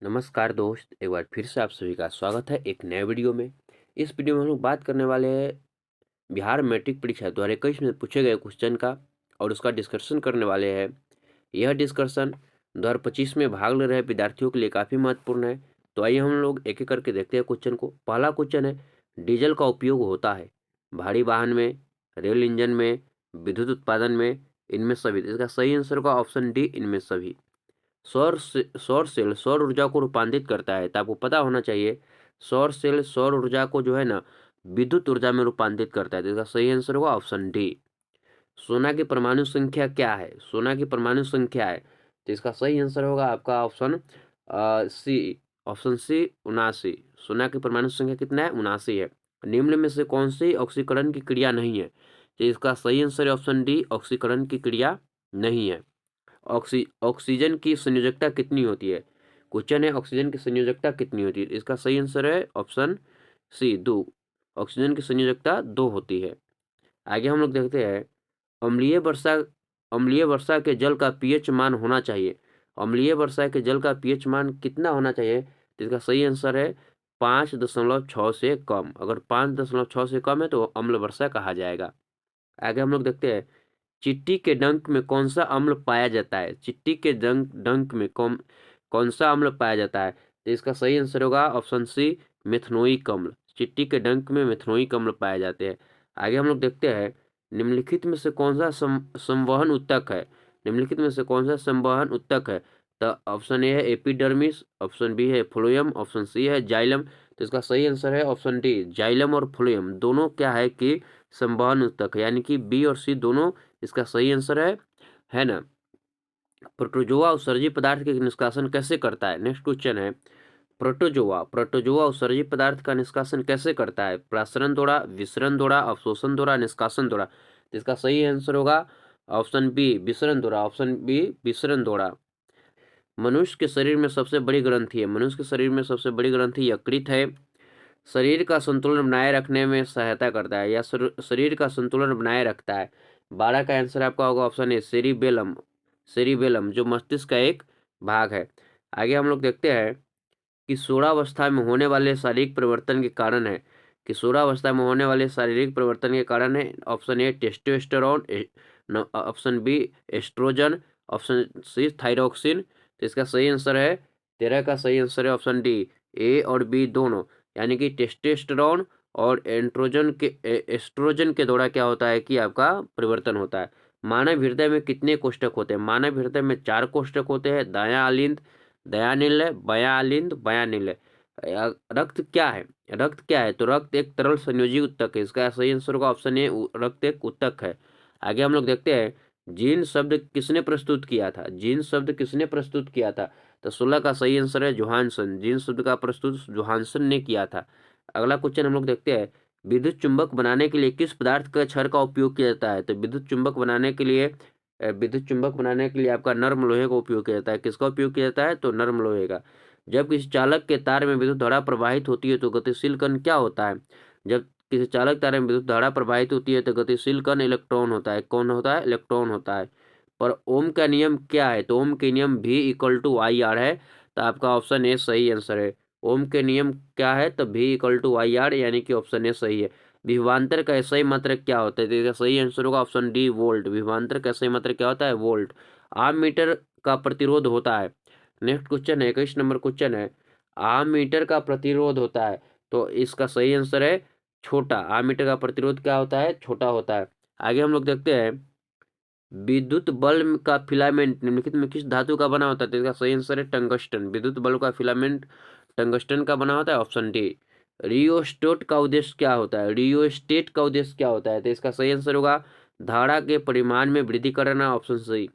नमस्कार दोस्त, एक बार फिर से आप सभी का स्वागत है एक नए वीडियो में। इस वीडियो में हम लोग बात करने वाले हैं बिहार मैट्रिक परीक्षा 2021 में पूछे गए क्वेश्चन का और उसका डिस्कशन करने वाले हैं। यह डिस्कशन 2025 में भाग ले रहे विद्यार्थियों के लिए काफ़ी महत्वपूर्ण है। तो आइए हम लोग एक एक करके देखते हैं क्वेश्चन को। पहला क्वेश्चन है, डीजल का उपयोग होता है भारी वाहन में, रेल इंजन में, विद्युत उत्पादन में, इनमें सभी। इसका सही आंसर होगा ऑप्शन डी, इनमें सभी। सौर सेल सौर ऊर्जा को रूपांतरित करता है, तो आपको पता होना चाहिए सौर सेल सौर ऊर्जा को जो है ना विद्युत ऊर्जा में रूपांतरित करता है। तो इसका सही आंसर होगा ऑप्शन डी। सोना की परमाणु संख्या क्या है? सोना की परमाणु संख्या है, तो इसका सही आंसर होगा आपका ऑप्शन सी। Option C 79। सोना की परमाणु संख्या कितना है? 79 है। निम्न में से कौन सी ऑक्सीकरण की क्रिया नहीं है? तो इसका सही आंसर है ऑप्शन डी, ऑक्सीकरण की क्रिया नहीं है। ऑक्सीजन की संयोजकता कितनी होती है? क्वेश्चन है ऑक्सीजन की संयोजकता कितनी होती है? इसका सही आंसर है ऑप्शन सी, 2। ऑक्सीजन की संयोजकता 2 होती है। आगे हम लोग देखते हैं, अम्लीय वर्षा अम्लीय वर्षा के जल का पीएच मान होना चाहिए। अम्लीय वर्षा के जल का पीएच मान कितना होना चाहिए? तो इसका सही आंसर है 5.6 से कम। अगर 5.6 से कम है तो अम्ल वर्षा कहा जाएगा। आगे हम लोग देखते हैं, चिट्टी के डंक में कौन सा अम्ल पाया जाता है? चिट्टी के डंक में कौन कौन सा अम्ल पाया जाता है? तो इसका सही आंसर होगा ऑप्शन सी, मेथनोइक अम्ल। चिट्टी के डंक में मेथनोइक अम्ल पाए जाते हैं। आगे हम लोग देखते हैं, निम्नलिखित में से कौन सा संवहन उत्तक है? निम्नलिखित में से कौन सा संवहन उत्तक है? तो ऑप्शन ए है एपिडर्मिस, ऑप्शन बी है फ्लोएम, ऑप्शन सी है जाइलम। तो इसका सही आंसर है ऑप्शन डी, जाइलम और फ्लोएम दोनों क्या है कि संवहन उत्तक है, यानी कि बी और सी दोनों इसका सही आंसर है ना। प्रोटोजोआ उत्सर्जी पदार्थ के निष्कासन कैसे करता है? नेक्स्ट क्वेश्चन है, प्रोटोजोआ प्रोटोजोआ उत्सर्जी पदार्थ का निष्कासन कैसे करता है? प्रासरण द्वारा, विसरण द्वारा, अवशोषण द्वारा, निष्कासन द्वारा। तो इसका सही आंसर होगा ऑप्शन बी, विसरण द्वारा। ऑप्शन बी, विसरण द्वारा। मनुष्य के शरीर में सबसे बड़ी ग्रंथि है। मनुष्य के शरीर में सबसे बड़ी ग्रंथि यकृत है। शरीर का संतुलन बनाए रखने में सहायता करता है या शरीर का संतुलन बनाए रखता है। 12 का आंसर आपका होगा ऑप्शन ए, सेरिबेलम। सेरिबेलम जो मस्तिष्क का एक भाग है। आगे हम लोग देखते हैं, किशोरावस्था में होने वाले शारीरिक परिवर्तन के कारण है। किशोरावस्था में होने वाले शारीरिक परिवर्तन के कारण है। Option A testosterone, option B estrogen, option C thyroxine. तो इसका सही आंसर है 13 का सही आंसर है ऑप्शन डी, ए और बी दोनों। यानी कि टेस्टोस्टेरोन और एस्ट्रोजन के द्वारा क्या होता है कि आपका परिवर्तन होता है। मानव हृदय में कितने कोष्ठक होते हैं? मानव हृदय में 4 कोष्ठक होते हैं, दायां आलिंद, दयानिल, बयालिंद, बयानिल। रक्त क्या है? रक्त क्या है? तो रक्त एक तरल संयोजी उत्तक है। इसका सही आंसर होगा ऑप्शन ए, रक्त एक उत्तक है। आगे हम लोग देखते हैं, जीन शब्द किसने प्रस्तुत किया था? जीन शब्द किसने प्रस्तुत किया था? तो 16 का सही आंसर है जोहानसन। जीन शब्द का प्रस्तुत जोहानसन ने किया था। अगला क्वेश्चन हम लोग देखते हैं, विद्युत चुंबक बनाने के लिए किस पदार्थ का क्षर का उपयोग किया जाता है? तो विद्युत चुंबक बनाने के लिए आपका नर्म लोहे का उपयोग किया जाता है। किसका उपयोग किया जाता है? तो नर्म लोहे का। जब किसी चालक के तार में विद्युत धारा प्रवाहित होती है तो गतिशील कण क्या होता है? जब किसी चालक तार में विद्युत धारा प्रवाहित होती है तो गतिशील कण इलेक्ट्रॉन होता है। कौन होता है? इलेक्ट्रॉन होता है। पर ओम का नियम क्या है? तो ओम के नियम V equal to I R है। तो आपका ऑप्शन ए सही आंसर है। ओम के नियम क्या है? तो V equal to I R, यानी कि ऑप्शन ए सही है। विभवांतर का SI मात्रक क्या होता है? तो इसका सही आंसर होगा ऑप्शन डी, वोल्ट। विभवांतर का SI मात्रक क्या होता है? वोल्ट। आम मीटर का प्रतिरोध होता है। नेक्स्ट क्वेश्चन है, 21 नंबर क्वेश्चन है, आम मीटर का प्रतिरोध होता है। तो इसका सही आंसर है छोटा। आम मीटर का प्रतिरोध क्या होता है? छोटा होता है। आगे हम लोग देखते हैं, विद्युत बल्ब का फिलामेंट निम्नलिखित में किस धातु का बना होता है? तो इसका सही आंसर है टंगस्टन। विद्युत बल्ब का फिलामेंट टंगस्टन का बना होता है, ऑप्शन डी। रियोस्टेट का उद्देश्य क्या होता है? रियोस्टेट का उद्देश्य क्या होता है? तो इसका सही आंसर होगा धारा के परिमाण में वृद्धि करना, ऑप्शन सी।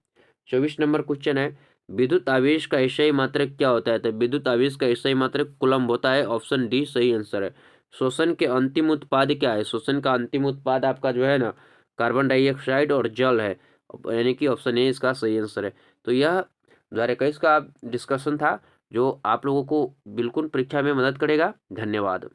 24 नंबर क्वेश्चन है, विद्युत आवेश का SI मात्रक क्या होता है? तो विद्युत आवेश का SI मात्रक कूलम्ब होता है, ऑप्शन डी सही आंसर है। शोषण के अंतिम उत्पाद क्या है? शोषण का अंतिम उत्पाद आपका जो है ना कार्बन डाइऑक्साइड और जल है, यानी कि ऑप्शन ए इसका सही आंसर है। तो यह 2021 का डिस्कशन था जो आप लोगों को बिल्कुल परीक्षा में मदद करेगा। धन्यवाद।